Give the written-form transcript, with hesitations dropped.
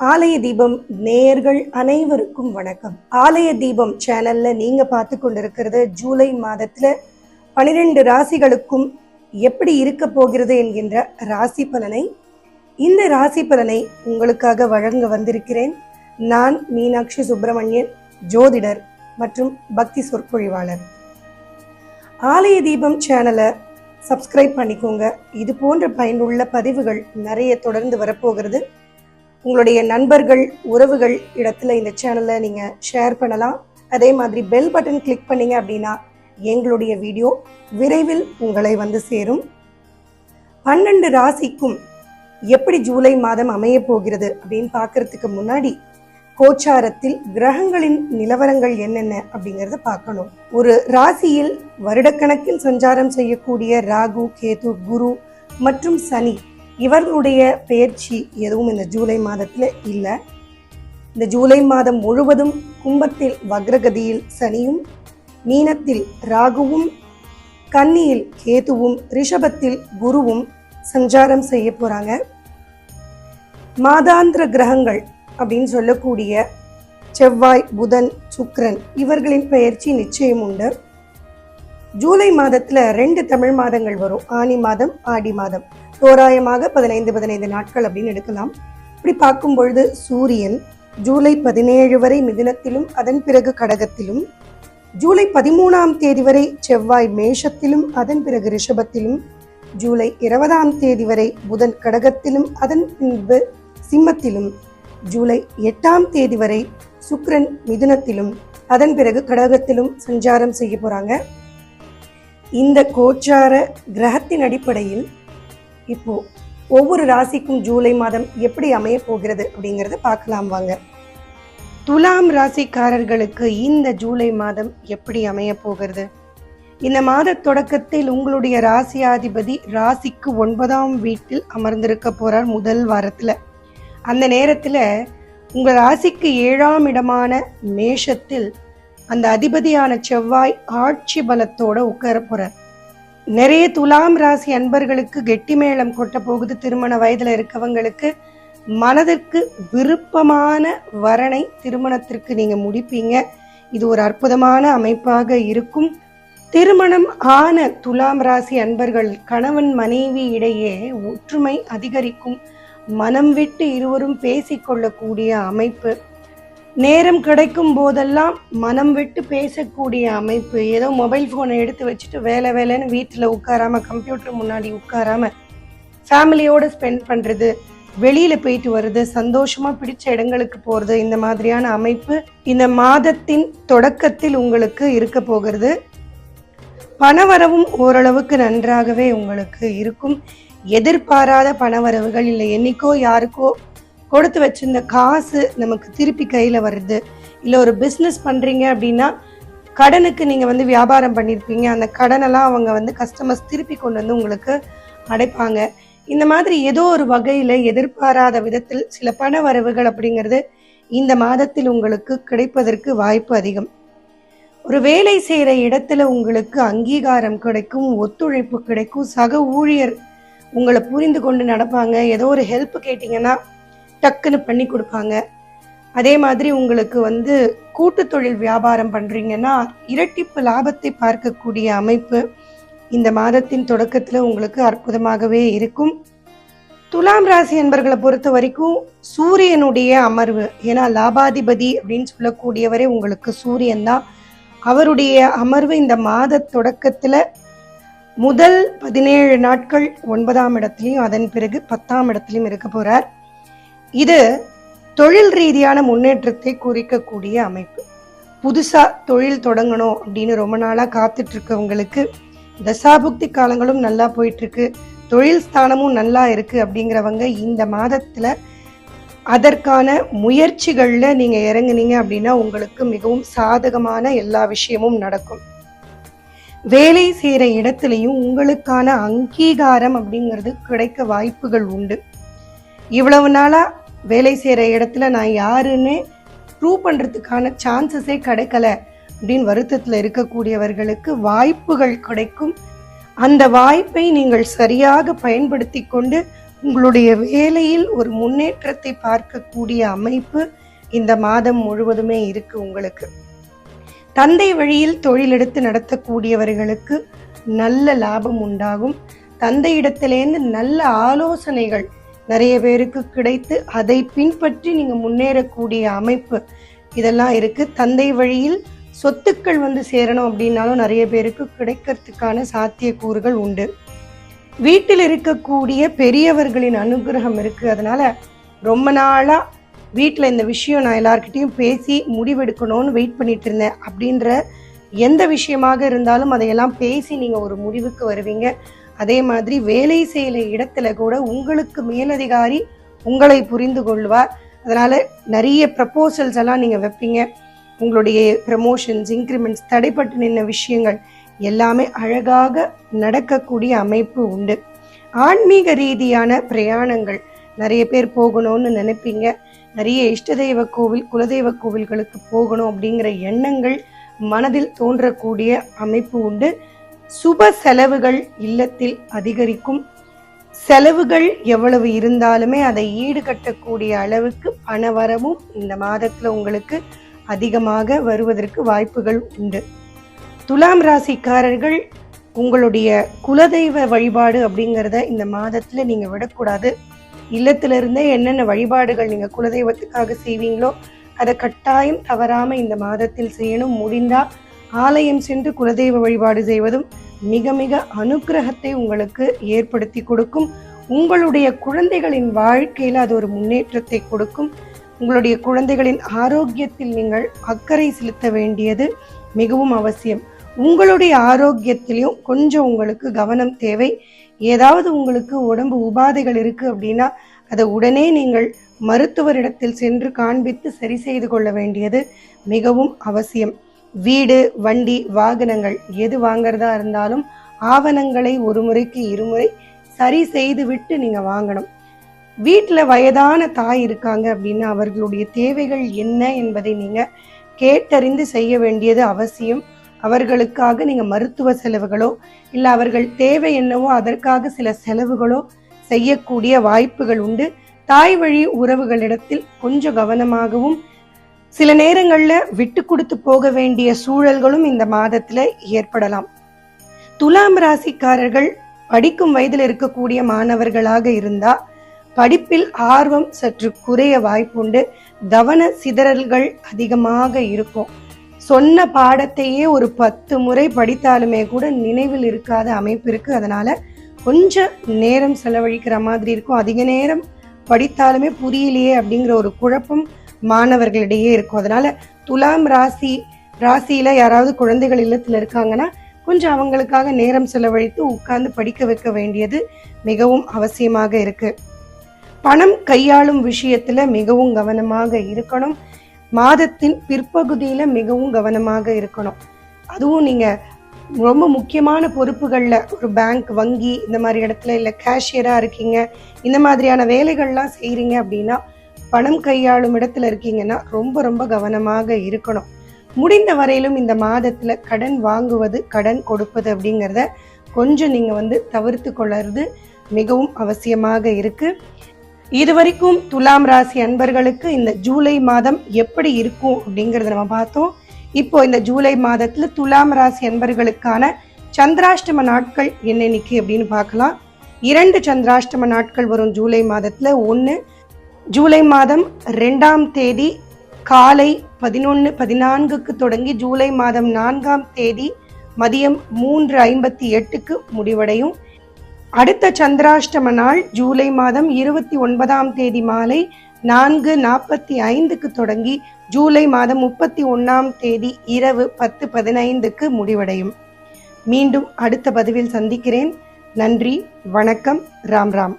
ஆலய தீபம் நேயர்கள் அனைவருக்கும் வணக்கம். ஆலய தீபம் சேனல்ல நீங்க பார்த்து கொண்டிருக்கிறது ஜூலை மாதத்துல 12 ராசிகளுக்கும் எப்படி இருக்க போகிறது என்கின்ற ராசி பலனை. இந்த ராசி பலனை உங்களுக்காக வழங்க வந்திருக்கிறேன். நான் மீனாட்சி சுப்பிரமணியன், ஜோதிடர் மற்றும் பக்தி சொற்பொழிவாளர். ஆலய தீபம் சேனலை சப்ஸ்கிரைப் பண்ணிக்கோங்க. இது போன்ற பயனுள்ள பதிவுகள் நிறைய தொடர்ந்து வரப்போகிறது. உங்களுடைய நண்பர்கள், உறவுகள் இடத்துல இந்த சேனலை நீங்கள் ஷேர் பண்ணலாம். அதே மாதிரி பெல் பட்டன் கிளிக் பண்ணீங்க அப்படின்னா எங்களுடைய வீடியோ விரைவில் உங்களை வந்து சேரும். 12 ராசிக்கும் எப்படி ஜூலை மாதம் அமைய போகிறது அப்படின்னு பார்க்கறதுக்கு முன்னாடி கோச்சாரத்தில் கிரகங்களின் நிலவரங்கள் என்னென்ன அப்படிங்கிறத பார்க்கணும். ஒரு ராசியில் வருடக்கணக்கில் சஞ்சாரம் செய்யக்கூடிய ராகு, கேது, குரு மற்றும் சனி இவர்களுடைய பெயர்ச்சி எதுவும் இந்த ஜூலை மாதத்தில் இல்லை. இந்த ஜூலை மாதம் முழுவதும் கும்பத்தில் வக்ரகதியில் சனியும், மீனத்தில் ராகுவும், கன்னியில் கேதுவும், ரிஷபத்தில் குருவும் சஞ்சாரம் செய்ய போகிறாங்க. மாதாந்திர கிரகங்கள் அப்படின்னு சொல்லக்கூடிய செவ்வாய், புதன், சுக்கிரன் இவர்களின் பெயர்ச்சி நிச்சயம் உண்டு. ஜூலை மாதத்தில் 2 தமிழ் மாதங்கள் வரும். ஆனி மாதம், ஆடி மாதம். தோராயமாக 15 நாட்கள் அப்படின்னு எடுக்கலாம். இப்படி பார்க்கும் பொழுது சூரியன் ஜூலை 17 வரை மிதுனத்திலும் அதன் பிறகு கடகத்திலும், ஜூலை 13ஆம் தேதி வரை செவ்வாய் மேஷத்திலும் அதன் பிறகு ரிஷபத்திலும், ஜூலை 20ஆம் தேதி வரை புதன் கடகத்திலும் அதன் பின்பு சிம்மத்திலும், ஜூலை 8ஆம் தேதி வரை சுக்கிரன் மிதுனத்திலும் அதன் பிறகு கடகத்திலும் சஞ்சாரம் செய்ய போறாங்க. இந்த கோச்சார கிரகத்தின் அடிப்படையில் இப்போ ஒவ்வொரு ராசிக்கும் ஜூலை மாதம் எப்படி அமைய போகிறது அப்படிங்கிறத பார்க்கலாம் வாங்க. துலாம் ராசிக்காரர்களுக்கு இந்த ஜூலை மாதம் எப்படி அமைய போகிறது? இந்த மாத தொடக்கத்தில் உங்களுடைய ராசியாதிபதி ராசிக்கு 9ஆம் வீட்டில் அமர்ந்திருக்க போறார் முதல் வாரத்துல. அந்த நேரத்துல உங்க ராசிக்கு 7ஆம் இடமான மேஷத்தில் அந்த அதிபதியான செவ்வாய் ஆட்சி பலத்தோட உட்கார போறார். நிறைய துலாம் ராசி அன்பர்களுக்கு கெட்டி மேளம் கொட்ட போகுது. திருமண வயதுல இருக்கவங்களுக்கு மனதிற்கு விருப்பமான வரனை திருமணத்திற்கு நீங்க முடிப்பீங்க. இது ஒரு அற்புதமான அமைப்பாக இருக்கும். திருமணம் ஆன துலாம் ராசி அன்பர்கள் கணவன் மனைவி இடையே ஒற்றுமை அதிகரிக்கும். மனம் விட்டு இருவரும் பேசிக்கொள்ளக்கூடிய அமைப்பு, நேரம் கிடைக்கும் போதெல்லாம் மனம் விட்டு பேசக்கூடிய அமைப்பு. ஏதோ மொபைல் ஃபோனை எடுத்து வச்சுட்டு வேலைன்னு வீட்டில் உட்காராம, கம்ப்யூட்டர் முன்னாடி உட்காராம ஃபேமிலியோடு ஸ்பெண்ட் பண்ணுறது, வெளியில் போயிட்டு வருது, சந்தோஷமாக பிடிச்ச இடங்களுக்கு போகிறது, இந்த மாதிரியான அமைப்பு இந்த மாதத்தின் தொடக்கத்தில் உங்களுக்கு இருக்க போகிறது. பணவரவும் ஓரளவுக்கு நன்றாகவே உங்களுக்கு இருக்கும். எதிர்பாராத பணவரவுகள் இல்லை, என்னைக்கோ யாருக்கோ கொடுத்து வச்சிருந்த காசு நமக்கு திருப்பி கையில் வருது. இல்லை ஒரு பிஸ்னஸ் பண்ணுறீங்க அப்படின்னா கடனுக்கு நீங்கள் வியாபாரம் பண்ணியிருப்பீங்க, அந்த கடனெல்லாம் அவங்க கஸ்டமர்ஸ் திருப்பி கொண்டு வந்து உங்களுக்கு அடைப்பாங்க. இந்த மாதிரி ஏதோ ஒரு வகையில் எதிர்பாராத விதத்தில் சில பண வரவுகள் அப்படிங்கிறது இந்த மாதத்தில் உங்களுக்கு கிடைப்பதற்கு வாய்ப்பு அதிகம். ஒரு வேலை செய்கிற இடத்துல உங்களுக்கு அங்கீகாரம் கிடைக்கும், ஒத்துழைப்பு கிடைக்கும், சக ஊழியர் உங்களை புரிந்து கொண்டு நடப்பாங்க. ஏதோ ஒரு ஹெல்ப் கேட்டிங்கன்னா டக்குன்னு பண்ணி கொடுப்பாங்க. அதே மாதிரி உங்களுக்கு கூட்டு தொழில் வியாபாரம் பண்ணுறீங்கன்னா இரட்டிப்பு லாபத்தை பார்க்கக்கூடிய அமைப்பு இந்த மாதத்தின் தொடக்கத்தில் உங்களுக்கு அற்புதமாகவே இருக்கும். துலாம் ராசி என்பர்களை பொறுத்த வரைக்கும் சூரியனுடைய அமர்வு, ஏன்னா லாபாதிபதி அப்படின்னு சொல்லக்கூடியவரே உங்களுக்கு சூரியன் தான். அவருடைய அமர்வு இந்த மாத தொடக்கத்தில் முதல் 17 நாட்கள் 9ஆம் இடத்துலையும் அதன் பிறகு 10ஆம் இடத்துலையும் இருக்க போகிறார். இது தொழில் ரீதியான முன்னேற்றத்தை குறிக்கக்கூடிய அமைப்பு. புதுசா தொழில் தொடங்கணும் அப்படின்னு ரொம்ப நாளா காத்துட்டு இருக்கவங்களுக்கு தசாபுக்தி காலங்களும் நல்லா போயிட்டு இருக்கு, தொழில் ஸ்தானமும் நல்லா இருக்கு அப்படிங்கிறவங்க இந்த மாதத்துல அதற்கான முயற்சிகள்ல நீங்க இறங்குனீங்க அப்படின்னா உங்களுக்கு மிகவும் சாதகமான எல்லா விஷயமும் நடக்கும். வேலை செய்யற இடத்துலையும் உங்களுக்கான அங்கீகாரம் அப்படிங்கிறது கிடைக்க வாய்ப்புகள் உண்டு. இவ்வளவு நாளா வேலை செய்கிற இடத்துல நான் யாருன்னு ப்ரூவ் பண்ணுறதுக்கான சான்சஸே கிடைக்கல அப்படின்னு வருத்தத்தில் இருக்கக்கூடியவர்களுக்கு வாய்ப்புகள் கிடைக்கும். அந்த வாய்ப்பை நீங்கள் சரியாக பயன்படுத்தி கொண்டு உங்களுடைய வேலையில் ஒரு முன்னேற்றத்தை பார்க்கக்கூடிய அமைப்பு இந்த மாதம் முழுவதுமே இருக்கு உங்களுக்கு. தந்தை வழியில் தொழில் எடுத்து நடத்தக்கூடியவர்களுக்கு நல்ல லாபம் உண்டாகும். தந்தையிடத்திலேருந்து நல்ல ஆலோசனைகள் நிறைய பேருக்கு கிடைத்து அதை பின்பற்றி நீங்க முன்னேறக்கூடிய அமைப்பு இதெல்லாம் இருக்கு. தந்தை வழியில் சொத்துக்கள் சேரணும் அப்படின்னாலும் நிறைய பேருக்கு கிடைக்கிறதுக்கான சாத்தியக்கூறுகள் உண்டு. வீட்டில் இருக்கக்கூடிய பெரியவர்களின் அனுகிரகம் இருக்கு. அதனால ரொம்ப நாளா வீட்டில் இந்த விஷயம் நான் எல்லார்கிட்டையும் பேசி முடிவெடுக்கணும்னு வெயிட் பண்ணிட்டு இருந்தேன் அப்படின்ற எந்த விஷயமாக இருந்தாலும் அதையெல்லாம் பேசி நீங்கள் ஒரு முடிவுக்கு வருவீங்க. அதே மாதிரி வேலை செய்கிற இடத்துல கூட உங்களுக்கு மேலதிகாரி உங்களை புரிந்து கொள்வார். அதனால் நிறைய ப்ரப்போசல்ஸ் எல்லாம் நீங்கள் வைப்பீங்க. உங்களுடைய ப்ரமோஷன்ஸ், இன்க்ரிமெண்ட்ஸ், தடைப்பட்டு நின்ற விஷயங்கள் எல்லாமே அழகாக நடக்கக்கூடிய அமைப்பு உண்டு. ஆன்மீக ரீதியான பிரயாணங்கள் நிறைய பேர் போகணும்னு நினைப்பீங்க. நிறைய இஷ்ட தெய்வ கோவில், குலதெய்வ கோவில்களுக்கு போகணும் அப்படிங்கிற எண்ணங்கள் மனதில் தோன்றக்கூடிய அமைப்பு உண்டு. சுப செலவுகள் இல்லத்தில் அதிகரிக்கும். செலவுகள் எவ்வளவு இருந்தாலுமே அதை ஈடுகட்டக்கூடிய அளவுக்கு பணவரவும் இந்த மாதத்துல உங்களுக்கு அதிகமாக வருவதற்கு வாய்ப்புகள் உண்டு. துலாம் ராசிக்காரர்கள் உங்களுடைய குலதெய்வ வழிபாடு அப்படிங்கிறத இந்த மாதத்துல நீங்க விடக்கூடாது. இல்லத்திலிருந்தே என்னென்ன வழிபாடுகள் நீங்க குலதெய்வத்துக்காக செய்வீங்களோ அதை கட்டாயம் தவறாம இந்த மாதத்தில் செய்யணும். முடிந்தா ஆலயம் சென்று குலதெய்வ வழிபாடு செய்வதும் மிக மிக அனுக்கிரகத்தை உங்களுக்கு ஏற்படுத்தி கொடுக்கும். உங்களுடைய குழந்தைகளின் வாழ்க்கையில அது ஒரு முன்னேற்றத்தை கொடுக்கும். உங்களுடைய குழந்தைகளின் ஆரோக்கியத்தில் நீங்கள் அக்கறை செலுத்த வேண்டியது மிகவும் அவசியம். உங்களுடைய ஆரோக்கியத்திலையும் கொஞ்சம் உங்களுக்கு கவனம் தேவை. ஏதாவது உங்களுக்கு உடம்பு உபாதைகள் இருக்கு அப்படின்னா அதை உடனே நீங்கள் மருத்துவரிடத்தில் சென்று காண்பித்து சரி செய்து கொள்ள வேண்டியது மிகவும் அவசியம். வீடு, வண்டி, வாகனங்கள் எது வாங்குறதா இருந்தாலும் ஆவணங்களை ஒரு முறைக்கு இருமுறை சரி செய்து விட்டு நீங்க வாங்கணும். வீட்டில் வயதான தாய் இருக்காங்க அப்படின்னா அவர்களுடைய தேவைகள் என்ன என்பதை நீங்க கேட்டறிந்து செய்ய வேண்டியது அவசியம். அவர்களுக்காக நீங்க மருத்துவ செலவுகளோ இல்லை அவர்கள் தேவை என்னவோ அதற்காக சில செலவுகளோ செய்யக்கூடிய வாய்ப்புகள் உண்டு. தாய் வழி உறவுகளிடத்தில் கொஞ்சம் கவனமாகவும் சில நேரங்கள்ல விட்டு கொடுத்து போக வேண்டிய சூழல்களும் இந்த மாதத்துல ஏற்படலாம். துலாம் ராசிக்காரர்கள் படிக்கும் வயதில் இருக்கக்கூடிய மாணவர்களாக இருந்தா படிப்பில் ஆர்வம் சற்று குறைய வாய்ப்புண்டு. கவன சிதறல்கள் அதிகமாக இருக்கும். சொன்ன பாடத்தையே ஒரு 10 முறை படித்தாலுமே கூட நினைவில் இருக்காத அமைப்பு இருக்கு. அதனால கொஞ்சம் நேரம் செலவழிக்கிற மாதிரி இருக்கும். அதிக நேரம் படித்தாலுமே புரியலையே அப்படிங்கிற ஒரு குழப்பம் மாணவர்களிடையே இருக்கும். அதனால துலாம் ராசியில யாராவது குழந்தைகள் இல்லத்துல இருக்காங்கன்னா கொஞ்சம் அவங்களுக்காக நேரம் செலவழித்து உட்கார்ந்து படிக்க வைக்க வேண்டியது மிகவும் அவசியமாக இருக்கு. பணம் கையாளும் விஷயத்துல மிகவும் கவனமாக இருக்கணும். மாதத்தின் பிற்பகுதியில மிகவும் கவனமாக இருக்கணும். அதுவும் நீங்க ரொம்ப முக்கியமான பொறுப்புகள்ல ஒரு பேங்க், வங்கி இந்த மாதிரி இடத்துல இல்லை கேஷியரா இருக்கீங்க, இந்த மாதிரியான வேலைகள்லாம் செய்றீங்க அப்படின்னா பணம் கையாளும் இடத்துல இருக்கீங்கன்னா ரொம்ப ரொம்ப கவனமாக இருக்கணும். முடிந்த வரையிலும் இந்த மாதத்துல கடன் வாங்குவது, கடன் கொடுப்பது அப்படிங்கிறத கொஞ்சம் நீங்க தவிர்த்து கொள்ளுறது மிகவும் அவசியமாக இருக்கு. இதுவரைக்கும் துலாம் ராசி அன்பர்களுக்கு இந்த ஜூலை மாதம் எப்படி இருக்கும் அப்படிங்கறத நம்ம பார்த்தோம். இப்போ இந்த ஜூலை மாதத்துல துலாம் ராசி அன்பர்களுக்கான சந்திராஷ்டம நாட்கள் என்னென்னைக்கு அப்படின்னு பார்க்கலாம். 2 சந்திராஷ்டம நாட்கள் வரும் ஜூலை மாதத்துல. 1 ஜூலை மாதம் 2ஆம் தேதி காலை 11:14 தொடங்கி ஜூலை மாதம் 4ஆம் தேதி மதியம் 3:58 முடிவடையும். அடுத்த சந்திராஷ்டம நாள் ஜூலை மாதம் 29ஆம் தேதி மாலை 4:45 தொடங்கி ஜூலை மாதம் 31ஆம் தேதி இரவு 10:15 முடிவடையும். மீண்டும் அடுத்த பதிவில் சந்திக்கிறேன். நன்றி, வணக்கம், ராம் ராம்.